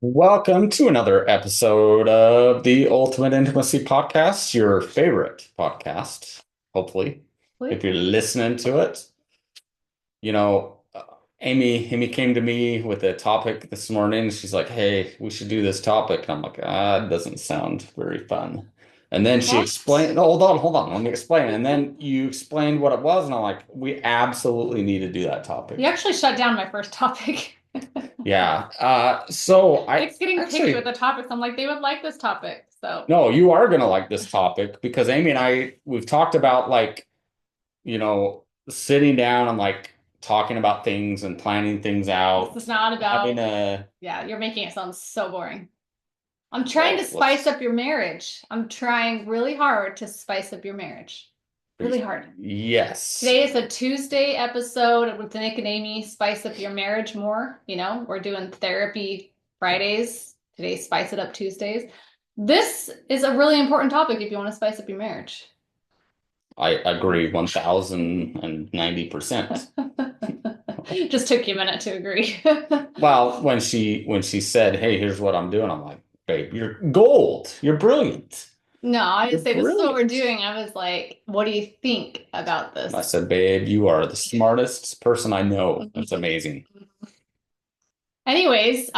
Welcome to another episode of the Ultimate Intimacy Podcast, your favorite podcast, hopefully, if Wait. you're listening to it. You know, Amy came to me with a topic this morning. She's like, "Hey, we should do this topic." And I'm like, it doesn't sound very fun." And then she What? explained, no, hold on, let me explain. And then you explained what it was, and I'm like, we absolutely need to do that You topic. actually shut down my first topic. Yeah. So I It's getting picky with actually the topics. I'm like, they would like this topic. So, No, you are gonna like this topic because Amy and we've talked about sitting down and like talking about things and planning things this is out, not having about, a yeah, you're making it sound so boring. I'm trying to well, spice let's up your marriage. I'm trying really hard to spice up your marriage. Really hard. yes. Today is a Tuesday episode with Nick and Amy. Spice up your marriage more. We're doing therapy Fridays. Today, Spice It Up Tuesdays. This is a really important topic if you want to spice up your marriage. I agree 1090%. Just took you a minute to agree. Well, when she said, "Hey, here's what I'm doing," I'm like, "Babe, you're gold. You're brilliant. No, I You're didn't say this is what we're brilliant." doing. I was like, what do you think about And I this? said, "Babe, you are the smartest person I know. That's amazing." Anyways,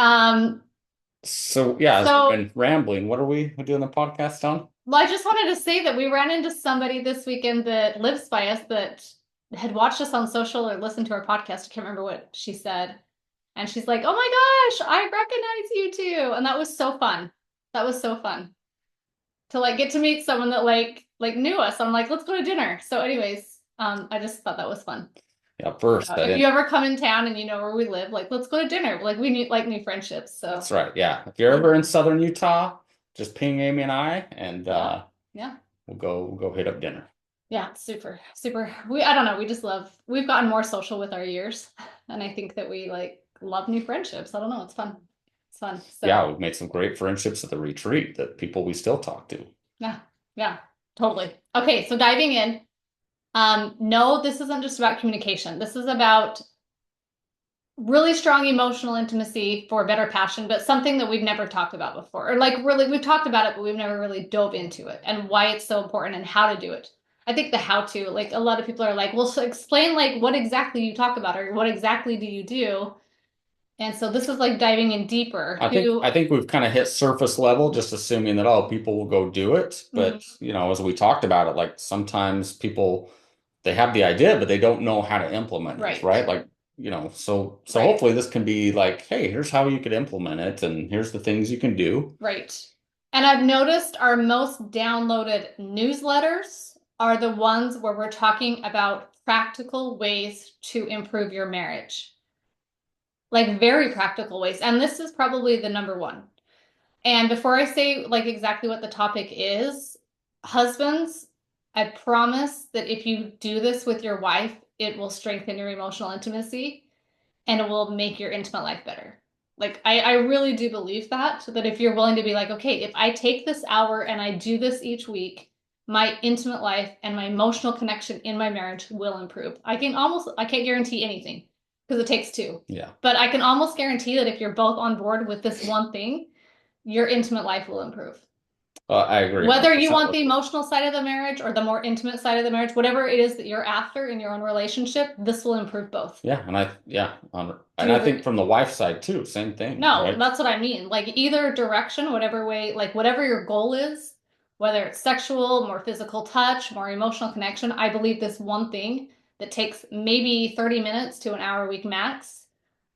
So yeah, as we've so been rambling, what are we doing the podcast on? well, I just wanted to say that we ran into somebody this weekend that lives by us that had watched us on social or listened to our podcast. I can't remember what she said. And she's like, "Oh my gosh, I recognize you too." And that was so fun. That was so fun to like get to meet someone that like knew us. I'm like, "Let's go to dinner." So anyways, I just thought that was fun. Yeah, first I If you didn't. ever come in town and you know where we live, like let's go to dinner. Like we need like new friendships. So That's right. Yeah, if you're ever in Southern Utah, just ping Amy and I, and yeah, yeah. we'll go hit up dinner. Yeah, super, super. I don't know, we just love, we've gotten more social with our years. And I think that we like love new friendships. I don't know, it's fun. It's fun. Yeah, So we've made some great friendships at the retreat that people we still talk to. yeah, yeah, totally. Okay, so diving in. No, this isn't just about communication. This is about really strong emotional intimacy for better passion, but something that we've never talked about before. Or like really, we've talked about it, but we've never really dove into it and why it's so important and how to do it. I think the how to, like a lot of people are like, well, so explain like what exactly you talk about or what exactly do you do? And so this is like diving in deeper I think to I think we've kind of hit surface level, just assuming that people will go do it. Mhm. But as we talked about it, like sometimes people they have the idea, but they don't know how to implement it, Right, right? Like, so right, hopefully this can be like, hey, here's how you could implement it, and here's the things you can do. right. And I've noticed our most downloaded newsletters are the ones where we're talking about practical ways to improve your marriage. Like very practical ways. And this is probably the number one. And before I say like exactly what the topic is, husbands, I promise that if you do this with your wife, it will strengthen your emotional intimacy and it will make your intimate life better. Like I really do believe that if you're willing to be like, okay, if I take this hour and I do this each week, my intimate life and my emotional connection in my marriage will improve. I can't guarantee anything because it takes two. Yeah. But I can almost guarantee that if you're both on board with this one thing, your intimate life will improve. I agree Whether you 100% want with the you. emotional side of the marriage or the more intimate side of the marriage, whatever it is that you're after in your own relationship, this will improve both. Yeah, Do and you I think agree? from the wife side too, same thing, No, right? that's what I mean. Like either direction, whatever way, like whatever your goal is, whether it's sexual, more physical touch, more emotional connection, I believe this one thing that takes maybe 30 minutes to an hour a week max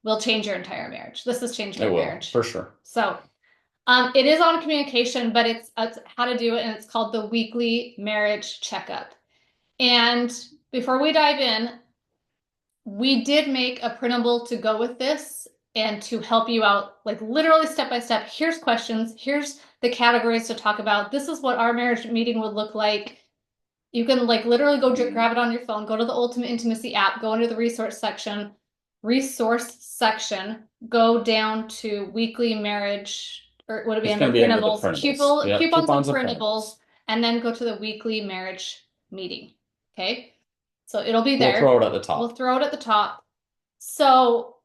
will change your entire marriage. This has changed It my will, marriage. for sure. So, it is on communication, but it's how to do it, and it's called the weekly marriage checkup. And before we dive in, we did make a printable to go with this and to help you out, like literally step by step. Here's questions, here's the categories to talk about. This is what our marriage meeting would look like. You can like literally go grab it on your phone, go to the Ultimate Intimacy app, go into the resource section, go down to weekly marriage, or would it be It's under going to be under the printables, printables. Yeah, coupons and coupons and printables, printables. and then go to the weekly marriage meeting. Okay. So it'll be We'll throw there. it at the We'll top. throw it at the top. So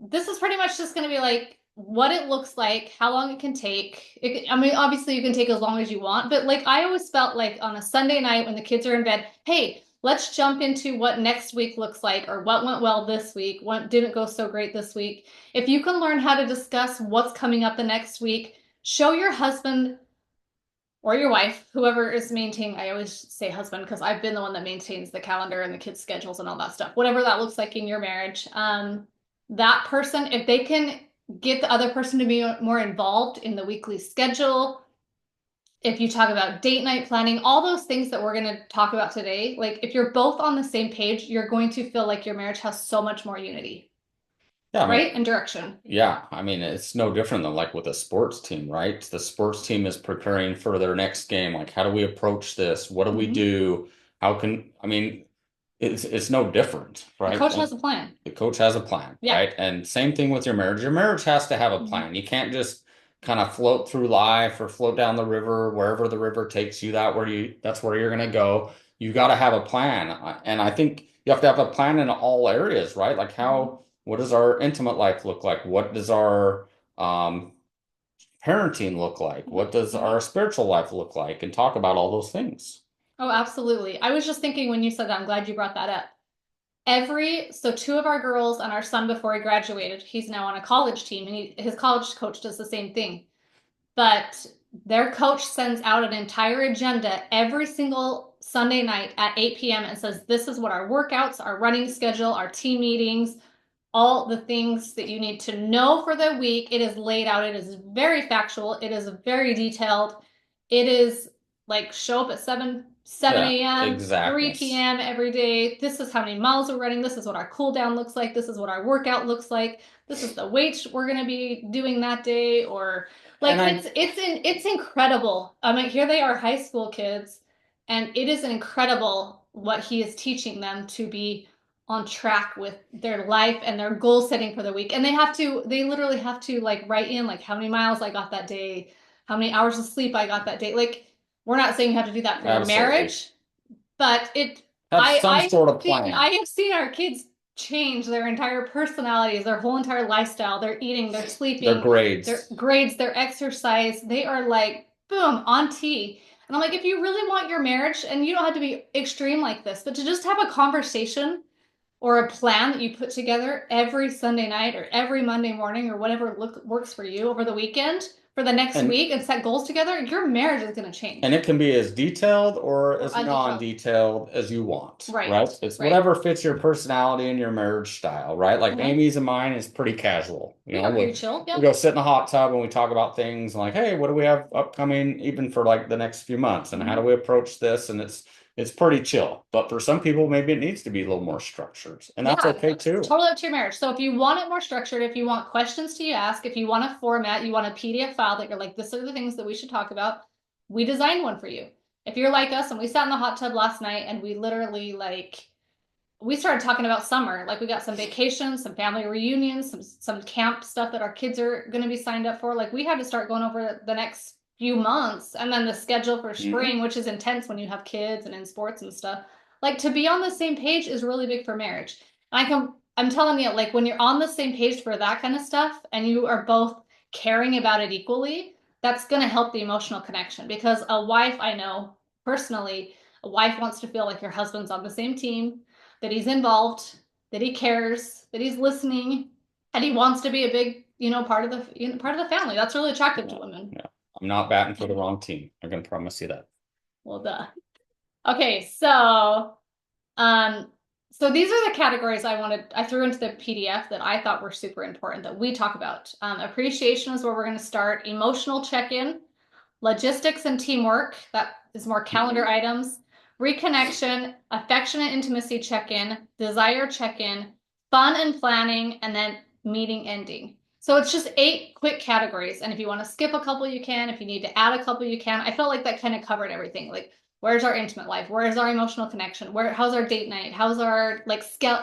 this is pretty much just going to be like what it looks like, how long it can take. I mean, obviously you can take as long as you want, but like I always felt like on a Sunday night when the kids are in bed, hey, let's jump into what next week looks like or what went well this week, what didn't go so great this week. If you can learn how to discuss what's coming up the next week, show your husband or your wife, whoever is maintaining, I always say husband because I've been the one that maintains the calendar and the kids' schedules and all that stuff, whatever that looks like in your marriage. That person, if they can get the other person to be more involved in the weekly schedule, if you talk about date night planning, all those things that we're going to talk about today, like if you're both on the same page, you're going to feel like your marriage has so much more unity, Yeah, I mean, right? And direction. yeah, I mean, it's no different than like with a sports team, right? The sports team is preparing for their next game. Like, how do we approach this? What do we Mm-hmm. do? How can, I mean, it's no different, The right? coach has Like a plan. the coach has a plan, Yeah. right? And same thing with your marriage. Your marriage has to have a Mm-hmm. plan. You can't just kind of float through life or float down the river, wherever the river takes you, that's where you're gonna go. You got to have a plan. And I think you have to have a plan in all areas, right? Like Mm-hmm. what does our intimate life look like? What does our um parenting look like? What does Mm-hmm. our spiritual life look like? And talk about all those things. Oh, absolutely. I was just thinking when you said that, I'm glad you brought that up. So two of our girls and our son before he graduated, he's now on a college team and his college coach does the same thing. But their coach sends out an entire agenda every single Sunday night at 8 p.m. and says, this is what our workouts, our running schedule, our team meetings, all the things that you need to know for the week. It is laid out. It is very factual. It is very detailed. It is like show up at 7 Yeah, a.m., 3 exactness. p.m. every day. This is how many miles we're running. This is what our cool down looks like. This is what our workout looks like. This is the weights we're going to be doing that day. Or like And I it's incredible. I mean, here they are, high school kids, and it is incredible what he is teaching them to be on track with their life and their goal setting for the week. And they literally have to like write in like how many miles I got that day, how many hours of sleep I got that day. Like, we're not saying you have to do that for your absolutely marriage, but have some sort of I plan. have seen our kids change their entire personalities, their whole entire lifestyle, their eating, their Their sleeping, their grades. grades, their exercise. They are like, boom, on T. And I'm like, if you really want your marriage, and you don't have to be extreme like this, but to just have a conversation or a plan that you put together every Sunday night or every Monday morning or whatever works for you over the weekend for the next And week and set goals together, your marriage is going to and change it can be as detailed or or as undetailed. non-detailed as you want, right? Right, It's right. whatever fits your personality and your marriage style, right? Like Mm-hmm. Amy's and mine is pretty casual. We are pretty chill. We Yep. go sit in the hot tub and we talk about things like, hey, what do we have upcoming even for like the next few months and how do Mm-hmm. we approach this? And it's pretty chill. But for some people, maybe it needs to be a little more structured, and that's Yeah, okay too. totally up to your marriage. So if you want it more structured, if you want questions to ask, if you want a format, you want a PDF file that you're like, this are the things that we should talk about, we designed one for you. If you're like us and we sat in the hot tub last night and we literally like we started talking about summer. Like we got some vacations, some family reunions, some camp stuff that our kids are going to be signed up for. Like we had to start going over the next few months and then the schedule for Hmm. spring, which is intense when you have kids and in sports and stuff. Like to be on the same page is really big for marriage. And I'm telling you, like when you're on the same page for that kind of stuff and you are both caring about it equally, that's going to help the emotional connection because a wife, I know personally, a wife wants to feel like her husband's on the same team, that he's involved, that he cares, that he's listening, and he wants to be a big, part of part of the family. That's really attractive to Yeah, women. yeah. I'm not batting for the wrong team. I can promise you that. Well, duh. Okay, um, so these are the categories I threw into the PDF that I thought were super important that we talk about. Appreciation is where we're going to start. Emotional check-in, logistics and teamwork, that is more calendar Hmm. items. Reconnection, affectionate intimacy check-in, desire check-in, fun and planning, and then meeting ending. So it's just 8 quick categories. And if you want to skip a couple, you can. If you need to add a couple, you can. I felt like that kind of covered everything. Like, where's our intimate life? Where's our emotional connection? How's our date night? How's our like And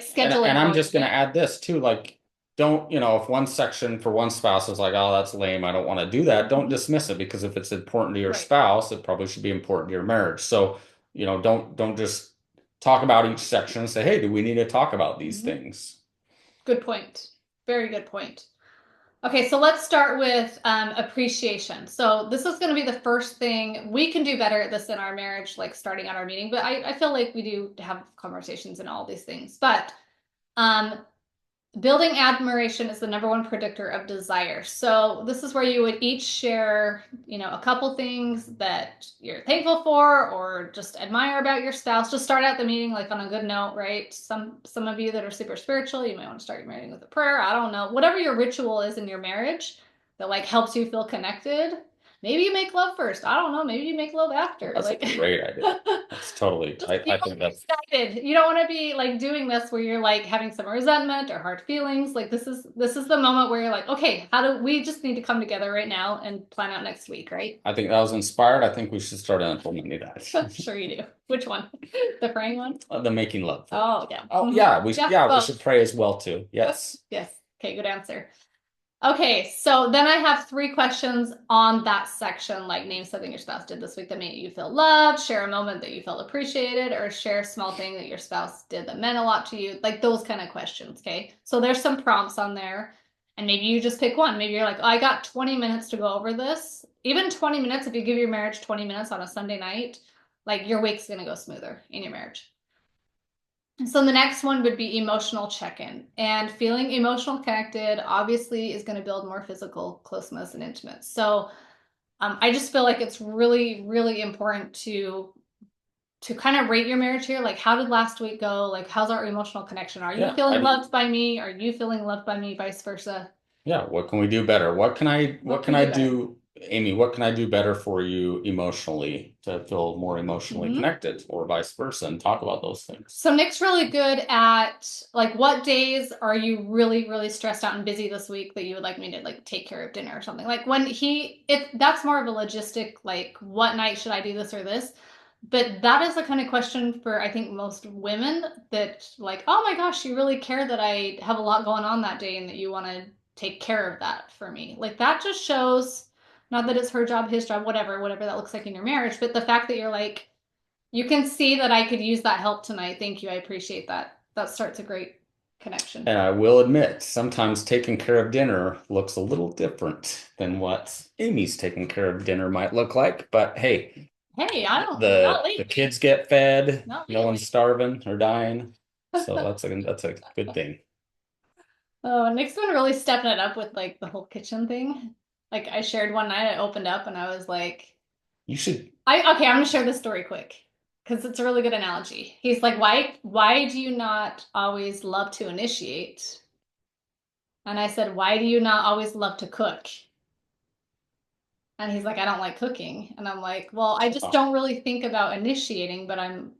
scheduling I'm going just going to today? add this too, like, don't, if one section for one spouse is like, oh, that's lame, I don't want to do that, don't Mhm. dismiss it because if it's important to your Right. spouse, it probably should be important to your marriage. So, don't just talk about each section and say, hey, do we need to talk about these Mhm. things? Good point. Very good point. Okay, so let's start with appreciation. So this is going to be the first thing we can do better at this in our marriage, like starting out our meeting. But I feel like we do have conversations and all these things. But um, building admiration is the number one predictor of desire. So this is where you would each share, a couple things that you're thankful for or just admire about your spouse. Just start out the meeting like on a good note, right? Some of you that are super spiritual, you might want to start your meeting with a prayer. I don't know. Whatever your ritual is in your marriage that like helps you feel connected. Maybe you make love first. I don't know. Maybe you make love after. That's a Like great idea. That's totally, just I feel think that's, excited. You don't want to be like doing this where you're like having some resentment or hard feelings. Like this is the moment where you're like, okay, how do we just need to come together right now and plan out next week, right? I think that was inspired. I think we should start implementing that. Sure you do. Which one? The praying one? The making love. Oh, yeah. Oh Mhm. yeah, Yeah, we both. should pray as well too. Yes. Yes. Okay, good answer. Okay, so then I have three questions on that section, like name something your spouse did this week that made you feel loved, share a moment that you felt appreciated, or share a small thing that your spouse did that meant a lot to you, like those kind of questions, okay? So there's some prompts on there, and maybe you just pick one. Maybe you're like, oh, I got 20 minutes to go over this. Even 20 minutes, if you give your marriage 20 minutes on a Sunday night, like your week's gonna go smoother in your marriage. So the next one would be emotional check-in. And feeling emotional connected obviously is going to build more physical closeness and intimate. So I just feel like it's really, really important to kind of rate your marriage here. Like, how did last week go? Like, how's our emotional connection? Are you Yeah. feeling loved by me? Are you feeling loved by me? Vice versa. Yeah. What can we do better? What What can can we I do better? do, Amy? What can I do better for you emotionally to feel more emotionally Mhm. connected or vice versa and talk about those things? So Nick's really good at like what days are you really, really stressed out and busy this week that you would like me to like take care of dinner or something? Like when if that's more of a logistic, like what night should I do this or this? But that is the kind of question for I think most women that like, oh my gosh, you really care that I have a lot going on that day and that you want to take care of that for me. Like that just shows not that it's her job, his job, whatever that looks like in your marriage, but the fact that you're like you can see that I could use that help tonight. Thank you. I appreciate that. That starts a great connection. And I will admit, sometimes taking care of dinner looks a little different than what Amy's taking care of dinner might look like. But hey, Hey, I don't, not the lately. kids get fed, Not no one's lately. starving or dying. So that's a good thing. Oh, Nick's been really stepping it up with like the whole kitchen thing. Like I shared one night, I opened up and I was like, You should okay, I'm gonna share this story quick because it's a really good analogy. He's like, why do you not always love to initiate? And I said, why do you not always love to cook? And he's like, I don't like cooking. And I'm like, well, I just oh, don't really think about initiating, but I'm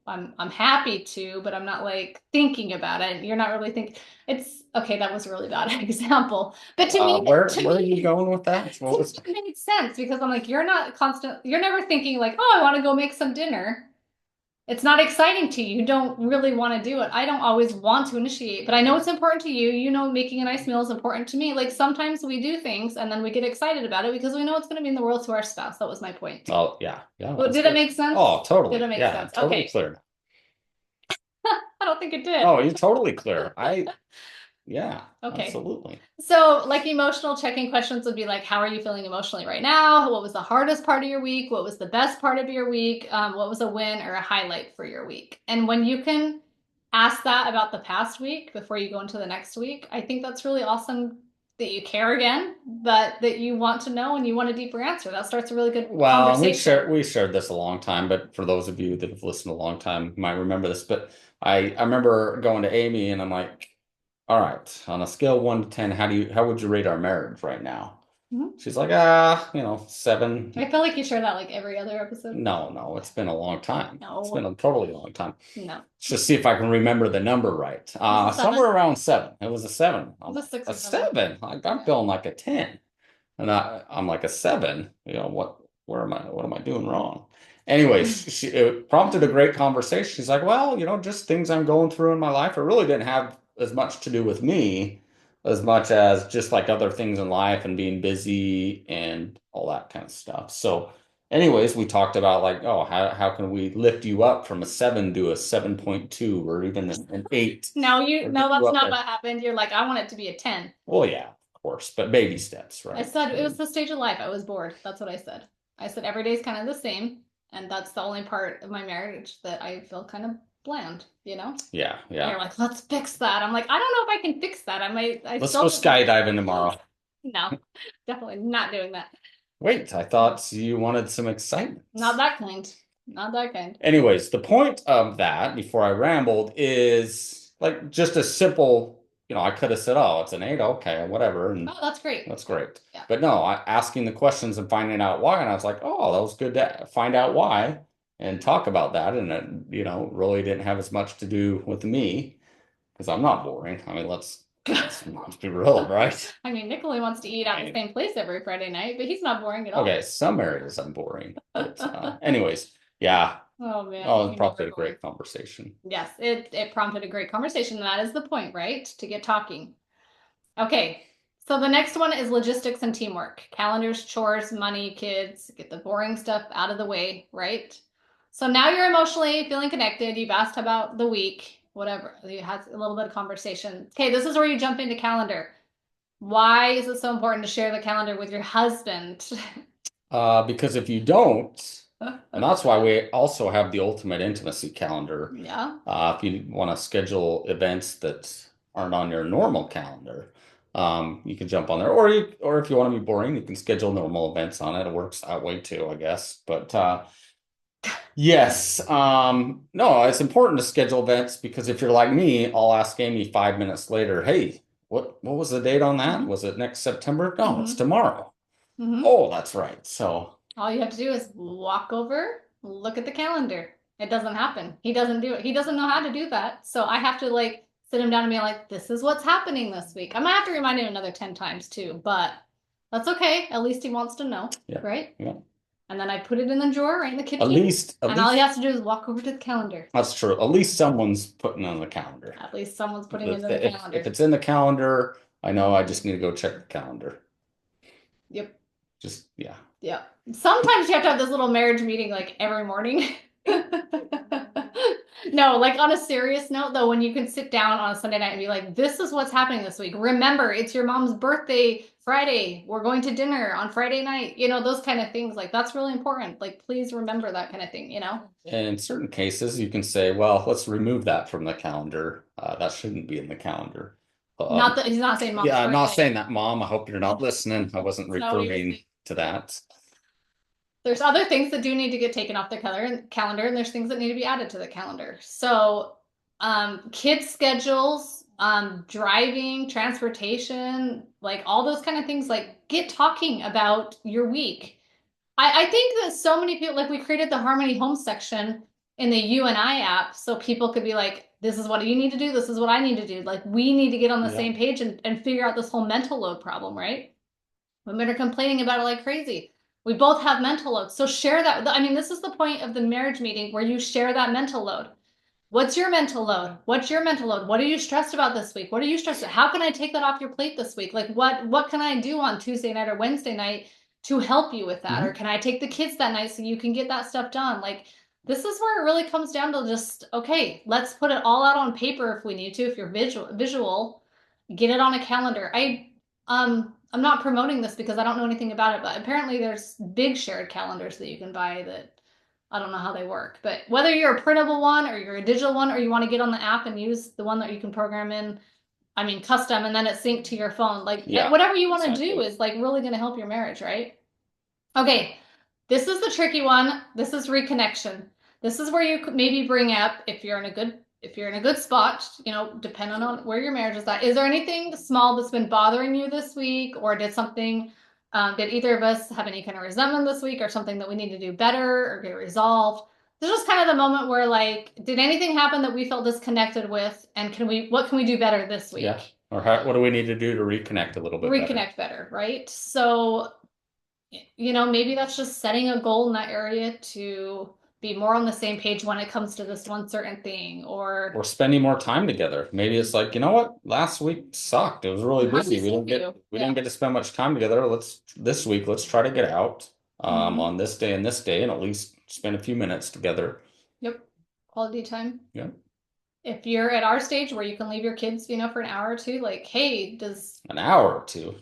happy to, but I'm not like thinking about it. You're not really thinking it's okay, that was a really bad example. But to me, where are you going with that? What was it made sense because I'm like, you're never thinking like, oh, I want to go make some dinner. It's not exciting to you. You don't really want to do it. I don't always want to initiate, but I know it's important to you. You know, making a nice meal is important to me. Like sometimes we do things and then we get excited about it because we know it's going to mean the world to our spouse. That was my point. Oh yeah, yeah, Well, that's did it good. make sense? Oh, Did it totally. make Yeah, sense? totally Okay. clear. I don't think it did. Oh, you're totally clear. Yeah, Okay. absolutely. So, like emotional check-in questions would be like, how are you feeling emotionally right now? What was the hardest part of your week? What was the best part of your week? What was a win or a highlight for your week? And when you can ask that about the past week before you go into the next week, I think that's really awesome that you care again, but that you want to know and you want a deeper answer. That starts a really good Well, conversation. we shared this a long time, but for those of you that have listened a long time, you might remember this. But I remember going to Amy and I'm like, all right, on a scale of 1 to 10, how would you rate our marriage right now? Mhm. She's like, I 7. feel like you share that like every other episode. No, it's been a long time. It's been No, a totally long time. no. Let's just see if I can remember the number right. It was a Somewhere seven. around 7. It was a 7. It was a six A or seven. 7. I'm feeling like a 10. And I'm like a 7. What am I doing wrong? Anyways, it prompted a great conversation. She's like, well, just things I'm going through in my life. It really didn't have as much to do with me as much as just like other things in life and being busy and all that kind of stuff. So, anyways, we talked about like, oh, how can we lift you up from a 7 to a 7.2 or even an 8 No, or no, get you that's up not there? what happened. You're like, I want it to be a 10. Well, yeah. course, but baby steps, I right? said it was the stage of life. I was bored. That's what I said. I said every day's kind of the same, and that's the only part of my marriage that I feel kind of bland, you know? Yeah, And yeah. you're like, let's fix that. I'm like, I don't know if I can fix that. I Let's go still skydiving tomorrow. no, definitely not doing that. Wait, I thought you wanted some Not excitement. that kind. Not that kind. Anyways, the point of that, before I rambled, is like just a simple, I could have said, oh, it's an eight, okay, whatever, and Oh, that's great. that's great. Yeah. But no, asking the questions and finding out why, and I was like, oh, that was good to find out why and talk about that. And it, really didn't have as much to do with me because I'm not boring. I mean, let's be real, right? I mean, Nick only wants to eat at the Anyway, same place every Friday night, but he's not boring at all. okay, some areas I'm boring, but anyways, yeah. Oh man, Oh, you it know prompted we're a boring. great conversation. Yes, it prompted a great conversation. And that is the point, right? To get talking. Okay. So the next one is logistics and teamwork. Calendars, chores, money, kids, get the boring stuff out of the way, right? So now you're emotionally feeling connected. You've asked about the week, whatever. You had a little bit of conversation. Okay, this is where you jump into calendar. Why is it so important to share the calendar with your husband? Because if you don't, and that's why we also have the ultimate intimacy calendar. Yeah. If you want to schedule events that aren't on your normal calendar, you can jump on there. Or if you want to be boring, you can schedule normal events on it. It works that way too, I guess. But yes, no, it's important to schedule events because if you're like me, I'll ask Amy 5 minutes later, hey, what was the date on that? Mm-hmm. Was it next September? No, it's Mm-hmm. tomorrow. Mm-hmm. Oh, that's right. So. All you have to do is walk over, look at the calendar. It doesn't happen. He doesn't do it. He doesn't know how to do that. So I have to like sit him down and be like, this is what's happening this week. I might have to remind him another 10 times too, but that's okay. At least he wants to know, Yeah, right? yeah. And then I put it in the drawer right in the At kitchen. least, at And all he least has to do is walk over to the calendar. that's true. At least someone's putting on the calendar. At least someone's putting it If, in the if calendar. it's in the calendar, I know I just need to go check the calendar. Yep. Just yeah. Yeah. Sometimes you have to have this little marriage meeting like every morning. No, like on a serious note, though, when you can sit down on a Sunday night and be like, this is what's happening this week. Remember, it's your mom's birthday Friday. We're going to dinner on Friday night. Those kind of things. Like, that's really important. Like, please remember that kind of thing. And in certain cases, you can say, well, let's remove that from the calendar. That shouldn't be in the calendar. Not that he's not saying mom's Yeah, I'm not birthday. saying that, Mom. I hope you're not listening. I wasn't That's not what he was referring saying. to Yeah. that. There's other things that do need to get taken off the calendar, and there's things that need to be added to the calendar. So, kids' schedules, driving, transportation, like all those kind of things, like get talking about your week. I think that so many people, like we created the Harmony Home section in the You and I app so people could be like, this is what you need to do, this is what I need to do. Like we need to get on the Yeah. same page and figure out this whole mental load problem, right? Women are complaining about it like crazy. We both have mental load. So share that. I mean, this is the point of the marriage meeting where you share that mental load. What's your mental load? What's your mental load? What are you stressed about this week? What are you stressed about? How can I take that off your plate this week? Like what can I do on Tuesday night or Wednesday night to help you with that? Or Mhm. can I take the kids that night so you can get that stuff done? Like this is where it really comes down to just okay, let's put it all out on paper if we need to. If you're visual, get it on a calendar. I'm not promoting this because I don't know anything about it, but apparently there's big shared calendars that you can buy that I don't know how they work. But whether you're a printable one or you're a digital one or you want to get on the app and use the one that you can program in, I mean custom and then it's synced to your phone. Like Yeah, whatever you want to do exactly. is like really going to help your marriage, right? Okay, this is the tricky one. This is reconnection. This is where you could maybe bring up if you're in a good spot, depending on where your marriage is at. Is there anything small that's been bothering you this week, or did either of us have any kind of resentment this week, or something that we need to do better or get resolved? This is kind of the moment where like, did anything happen that we felt disconnected with, and what can we do better this Yeah. week? Or what do we need to do to reconnect a little bit better? Reconnect better, right? So maybe that's just setting a goal in that area to be more on the same page when it comes to this one certain thing or Or spending more time together. Maybe it's like, you know what? Last week sucked. It was really I'm happy busy. to see you. We Yeah. didn't get to spend much time together. This week, let's try to get out Hmm. on this day and at least spend a few minutes together. Yep. Quality time. Yeah. If you're at our stage where you can leave your kids, for an hour or two, like, hey, An hour or two.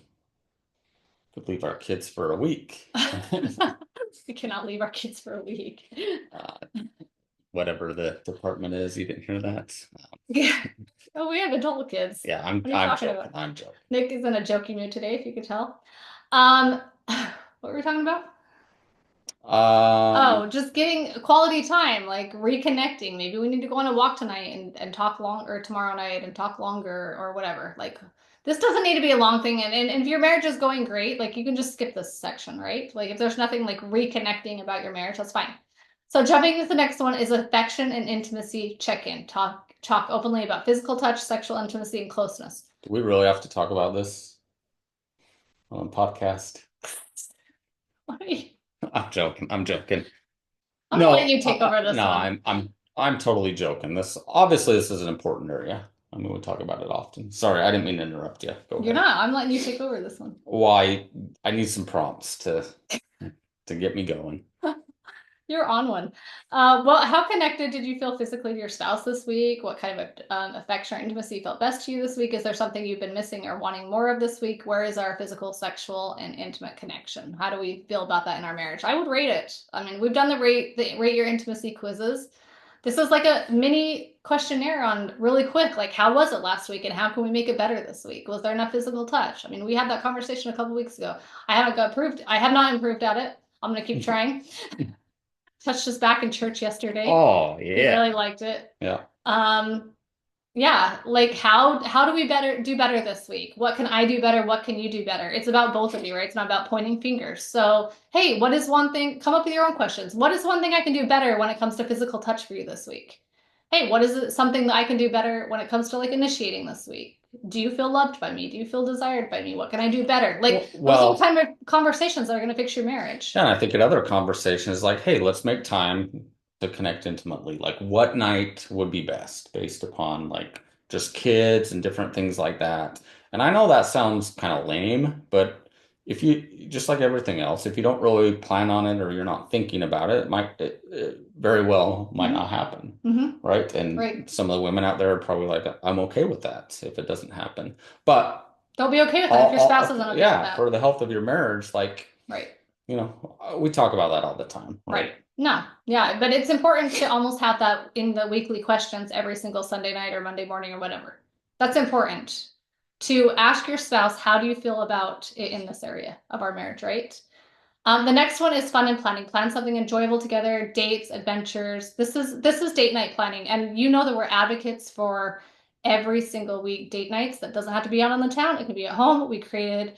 Could leave our kids for a week. We cannot leave our kids for a week. Uh, whatever the department is, you didn't hear that? Yeah. Oh, we have adult kids. Yeah, What are you I'm talking joking. about? I'm joking. Nick is in a jokey mood today, if you could tell. Um, what were we talking about? Oh, Um, just getting quality time, like reconnecting. Maybe we need to go on a walk tonight and talk long or tomorrow night and talk longer or whatever. Like this doesn't need to be a long thing. And if your marriage is going great, like you can just skip this section, right? Like if there's nothing like reconnecting about your marriage, that's fine. So jumping to the next one is affection and intimacy check-in. Talk openly about physical touch, sexual intimacy, and closeness. do we really have to talk about this on a podcast? I'm joking. I'm joking. I'm gonna let No, you take over this no, one. I'm totally joking. This obviously this is an important area. I mean, we talk about it often. Sorry, I didn't mean to interrupt you. Go You're ahead. not. I'm letting you take over this one. Why? I need some prompts to get me going. You're on one. Well, how connected did you feel physically to your spouse this week? What kind of affection or intimacy felt best to you this week? Is there something you've been missing or wanting more of this week? Where is our physical, sexual, and intimate connection? How do we feel about that in our marriage? I would rate it. I mean, we've done the rate your intimacy quizzes. This is like a mini questionnaire on really quick, like how was it last week and how can we make it better this week? Was there enough physical touch? I mean, we had that conversation a couple weeks ago. I haven't got approved. I have not improved at it. I'm gonna keep trying. Touched us back in church yesterday. Oh, He yeah. really liked it. Yeah. Um, yeah, like how do we do better this week? What can I do better? What can you do better? It's about both of you, right? It's not about pointing fingers. So, hey, what is one thing? Come up with your own questions. What is one thing I can do better when it comes to physical touch for you this week? Hey, what is it, something that I can do better when it comes to like initiating this week? Do you feel loved by me? Do you feel desired by me? What can I do better? Like those are the Well, kind of conversations that are going to fix your marriage. and I think another conversation is like, hey, let's make time to connect intimately. Like, what night would be best based upon like just kids and different things like that. And I know that sounds kind of lame, but if you just like everything else, if you don't really plan on it or you're not thinking about it, it very well might not Mm-hmm. happen. Mm-hmm. Right. Right. And some of the women out there are probably like, I'm okay with that if it doesn't happen. But Don't be okay with that if your spouse isn't okay with yeah, that. for the health of your marriage, like, Right. we talk about that all the time, Right. right? No. Yeah. But it's important to almost have that in the weekly questions every single Sunday night or Monday morning or whatever. That's important to ask your spouse, how do you feel about it in this area of our marriage, right? The next one is fun and planning. Plan something enjoyable together, dates, adventures. This is date night planning. And you know that we're advocates for every single week date nights. That doesn't have to be out on the town. It can be at home. We created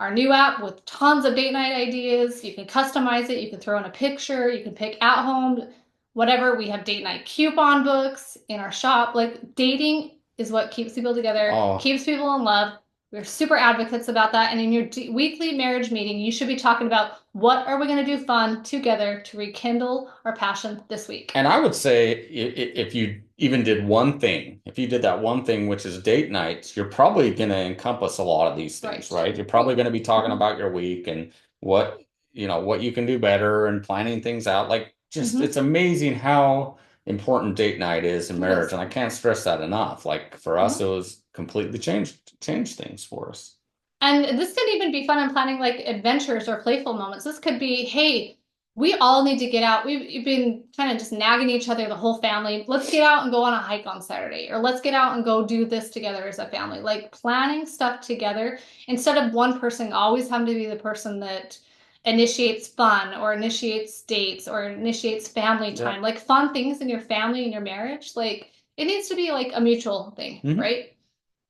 our new app with tons of date night ideas. You can customize it. You can throw in a picture. You can pick at home, whatever. We have date night coupon books in our shop. Like dating is what keeps people together, Oh, keeps people in love. We're super advocates about that. And in your weekly marriage meeting, you should be talking about what are we going to do fun together to rekindle our passion this week. and I would say if you even did one thing, if you did that one thing, which is date nights, you're probably going to encompass a lot of these things, Right. right? You're probably Right. going to be talking Mm-hmm. about your week and what, what you can do better and planning things out. Like, just it's Mm-hmm. amazing how important date night is in It marriage, is. and I can't stress that enough. Like for us, it Mm-hmm. was completely changed things for us. And this could even be fun and planning like adventures or playful moments. This could be, hey, we all need to get out. We've been kind of just nagging each other, the whole family. Let's get out and go on a hike on Saturday, or let's get out and go do this together as a family. Like planning stuff together instead of one person always having to be the person that initiates fun or initiates dates or initiates family Yeah. time. Like fun things in your family and your marriage. Like it needs to be like a mutual thing, Hmm. right?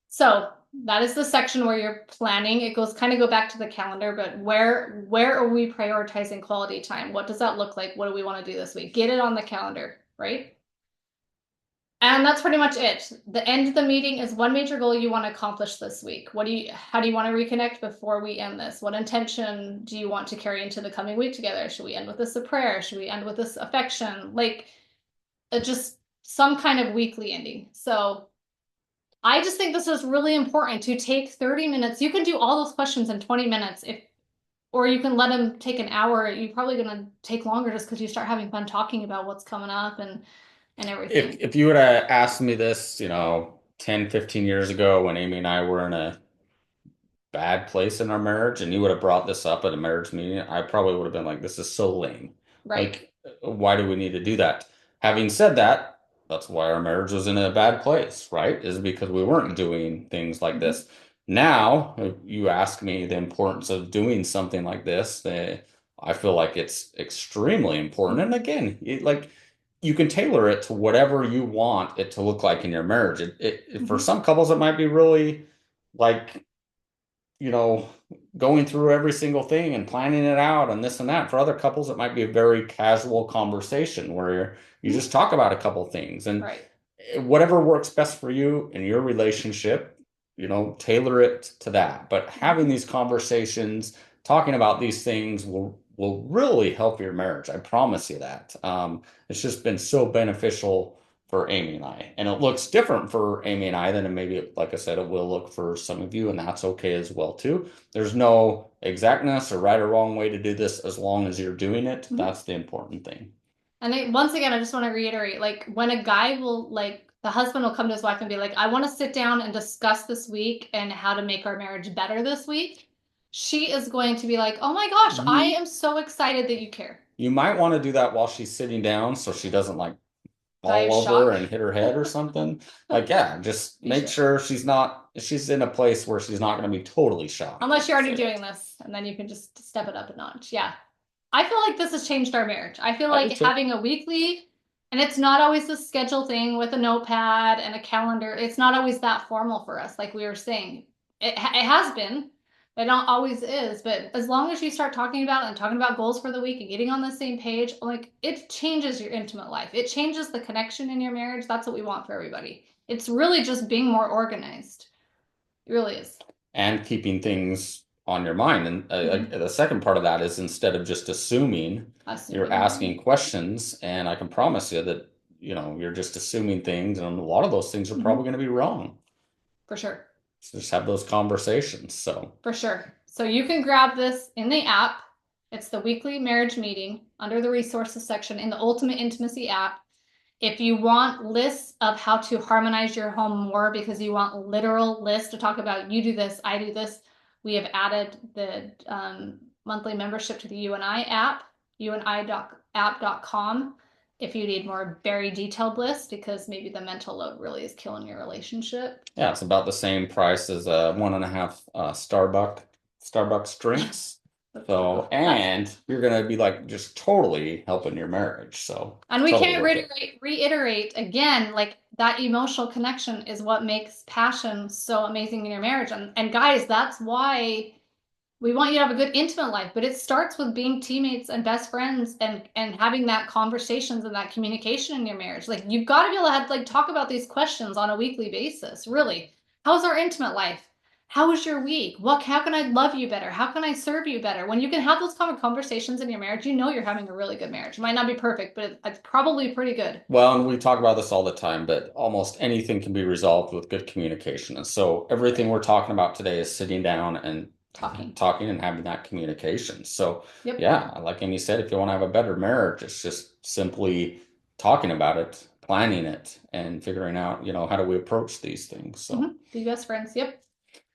So that is the section where you're planning. It goes kind of go back to the calendar, but where are we prioritizing quality time? What does that look like? What do we want to do this week? Get it on the calendar, right? And that's pretty much it. The end of the meeting is one major goal you want to accomplish this week. How do you want to reconnect before we end this? What intention do you want to carry into the coming week together? Should we end with this a prayer? Should we end with this affection? Like just some kind of weekly ending. So I just think this is really important to take 30 minutes. You can do all those questions in 20 minutes or you can let them take an hour. You're probably going to take longer just because you start having fun talking about what's coming up and If everything. if you would have asked me this, 10, 15 years ago when Amy and I were in a bad place in our marriage and you would have brought this up at a marriage meeting, I probably would have been like, this is so lame. Right. Like, why do we need to do that? Having said that, that's why our marriage was in a bad place, right? Is because we weren't doing things like Mhm. this. Now, if you ask me the importance of doing something like this, I feel like it's extremely important. And Mhm. again, like you can tailor it to whatever you want it to look like in your marriage. For Mhm. some couples, it might be really like you know, going through every single thing and planning it out and this and that. For other couples, it might be a very casual conversation where you Mhm. just talk about a couple things and Right. whatever works best for you in your relationship, tailor it to that. But having Mhm. these conversations, talking about these things will really help your marriage. I promise you that. It's just been so beneficial for Amy and I. And it looks different for Amy and I than it maybe, like I said, it will look for some of you, and that's okay as well too. There's no exactness or right or wrong way to do this as long as you're doing it. Mhm. That's the important thing. And once again, I just want to reiterate, like when a guy will the husband will come to his wife and be like, I want to sit down and discuss this week and how to make our marriage better this week. She is going to be like, oh my gosh, I You am so excited that you care. you might want to do that while she's sitting down so she doesn't like Die fall of over shock. and hit her head or something. Like, yeah, just You make should. sure she's in a place where she's not going to be totally shocked when Unless you you're already say doing that. this, and then you can just step it up a notch. Yeah. I feel like this has changed our marriage. I feel I do like too. having a weekly, and it's not always a schedule thing with a notepad and a calendar. It's not always that formal for us, like we were saying. It has been, but not always is. But as long as you start talking about it and talking about goals for the week and getting on the same page, like it changes your intimate life. It changes the connection in your marriage. That's what we want for everybody. It's really just being more organized. It really is. And keeping things on your mind. And Mhm. the second part of that is instead of just assuming, you're Assuming. asking questions. And I can promise you that, you're just assuming things, and a lot of those things are Mhm. probably going to be wrong. For sure. So just have those conversations. So, For sure. So you can grab this in the app. It's the weekly marriage meeting under the resources section in the Ultimate Intimacy app. If you want lists of how to harmonize your home more because you want literal lists to talk about you do this, I do this, we have added the monthly membership to the UNI app, uni.app.com. If you need more very detailed lists because maybe the mental load really is killing your relationship. yeah, it's about the same price as one and a half Starbucks drinks. That's So, that's and you're gonna be like just totally helping your marriage. So, And we totally can't worth it. reiterate again, like that emotional connection is what makes passion so amazing in your marriage. And guys, that's why we want you to have a good intimate life, but it starts with being teammates and best friends and having that conversations and that communication in your marriage. Like you've got to be able to have like talk about these questions on a weekly basis. Really. How's our intimate life? How was your week? How can I love you better? How can I serve you better? When you can have those kind of conversations in your marriage, you know you're having a really good marriage. It might not be perfect, but it's probably pretty good. Well, and we talk about this all the time, but almost anything can be resolved with good communication. And so everything Right. we're talking about today is sitting down and Talking. talking and having that communication. So Yep. yeah, like Amy said, if you want to have a better marriage, it's just simply talking about it, planning it, and figuring out, how do we approach these things. So Be best friends. Yep.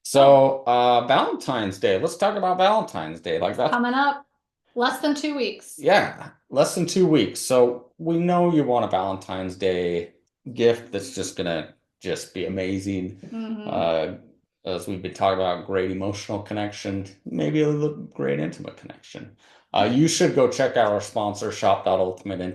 So Valentine's Day. Let's talk about Valentine's Day. Like that's coming up less than 2 weeks. yeah, less than 2 weeks. So we know you want a Valentine's Day gift that's just gonna just be amazing. Hmm. Uh, as we've been talking about, great emotional connection, maybe a little great intimate connection. You should go check out our sponsor,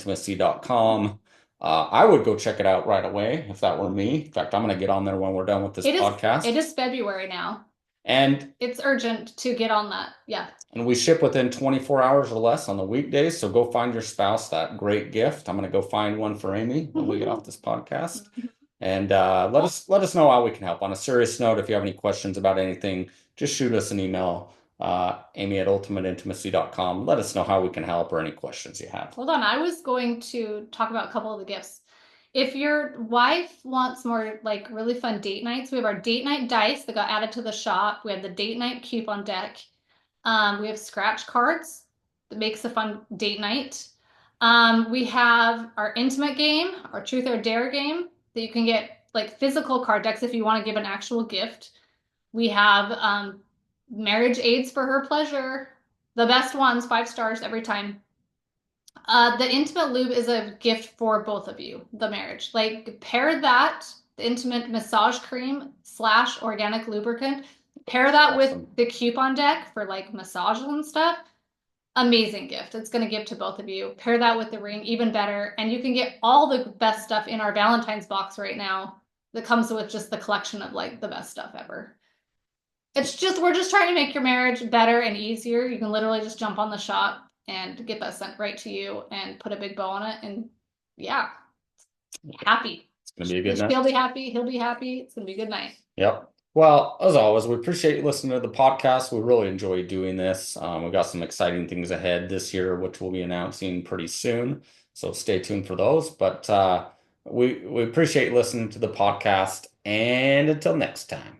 shop.ultimateintimacy.com. I would go check it out right away if that were me. In fact, I'm gonna get on there when we're done with this It podcast. is February now. And It's urgent to get on that. Yeah. And we ship within 24 hours or less on the weekdays. So go find your spouse that great gift. I'm going to go find one for Amy when we get off this podcast. And let us know how we can help. On a serious note, if you have any questions about anything, just shoot us an email, Amy at ultimateintimacy.com. Let us know how we can help or any questions you have. Hold on. I was going to talk about a couple of the gifts. If your wife wants more like really fun date nights, we have our date night dice that got added to the shop. We have the date night coupon deck. We have scratch cards that makes a fun date night. We have our intimate game, our truth or dare game that you can get like physical card decks if you want to give an actual gift. We have Marriage aids for her pleasure. The best ones, 5 stars every time. The intimate lube is a gift for both of you, the marriage. Like pair that, the intimate massage cream slash organic lubricant, pair that with Awesome. the coupon deck for like massages and stuff. Amazing gift. It's going to give to both of you. Pair that with the ring, even better. And you can get all the best stuff in our Valentine's box right now that comes with just the collection of like the best stuff ever. It's just, we're just trying to make your marriage better and easier. You can literally just jump on the shop and get that sent right to you and put a big bow on it. And yeah, happy. It's gonna be a good night. She'll be happy. He'll be happy. It's going to be a good night. Yep. Well, as always, we appreciate you listening to the podcast. We really enjoy doing this. We've got some exciting things ahead this year, which we'll be announcing pretty soon. So stay tuned for those. But we appreciate listening to the podcast. And until next time.